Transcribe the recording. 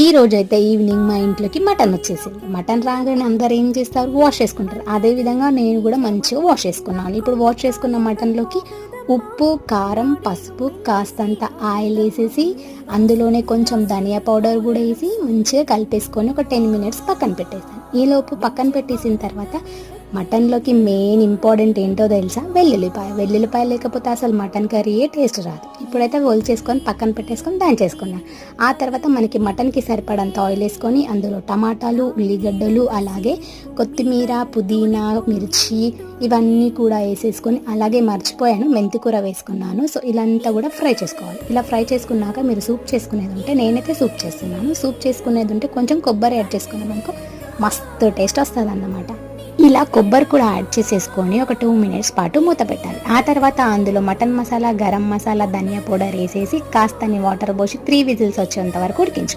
ఈ రోజైతే ఈవినింగ్ మా ఇంట్లోకి మటన్ వచ్చేసింది. మటన్ రాగానే అందరు ఏం చేస్తారు, వాష్ చేసుకుంటారు. అదేవిధంగా నేను కూడా మంచిగా వాష్ చేసుకున్నాను. ఇప్పుడు వాష్ చేసుకున్న మటన్లోకి ఉప్పు, కారం, పసుపు, కాస్తంత ఆయిల్ వేసేసి అందులోనే కొంచెం ధనియా పౌడర్ కూడా వేసి మంచిగా కలిపేసుకొని ఒక 10 మినిట్స్ పక్కన పెట్టేసాను. ఈలోపు పక్కన పెట్టేసిన తర్వాత మటన్లోకి మెయిన్ ఇంపార్టెంట్ ఏంటో తెలుసా, వెల్లుల్లిపాయ లేకపోతే అసలు మటన్ కర్రీయే టేస్ట్ రాదు. ఇప్పుడైతే చేసుకొని పక్కన పెట్టేసుకొని దంచేసుకున్నాను. ఆ తర్వాత మనకి మటన్కి సరిపడంత ఆయిల్ వేసుకొని అందులో టమాటాలు, ఉల్లిగడ్డలు, అలాగే కొత్తిమీర, పుదీనా, మిర్చి ఇవన్నీ కూడా వేసేసుకొని, అలాగే మర్చిపోయాను మెంతికూర వేసుకున్నాను. సో ఇలాంతా కూడా ఫ్రై చేసుకోవాలి. ఇలా ఫ్రై చేసుకున్నాక మీరు సూప్ చేసుకునేది ఉంటే, నేనైతే సూప్ చేస్తున్నాను. సూప్ చేసుకునేది ఉంటే కొంచెం కొబ్బరి యాడ్ చేసుకున్నాం అనుకో మస్తు టేస్ట్ వస్తుంది అన్నమాట. ఇలా కొబ్బరి కూడా యాడ్ చేసేసుకొని ఒక 2 మినిట్స్ పాటు మూత పెట్టాలి. ఆ తర్వాత అందులో మటన్ మసాలా, గరం మసాలా, ధనియా పౌడర్ వేసేసి కాస్తని వాటర్ పోసి 3 విజిల్స్ వచ్చేంత వరకు ఉడికించుకోవాలి.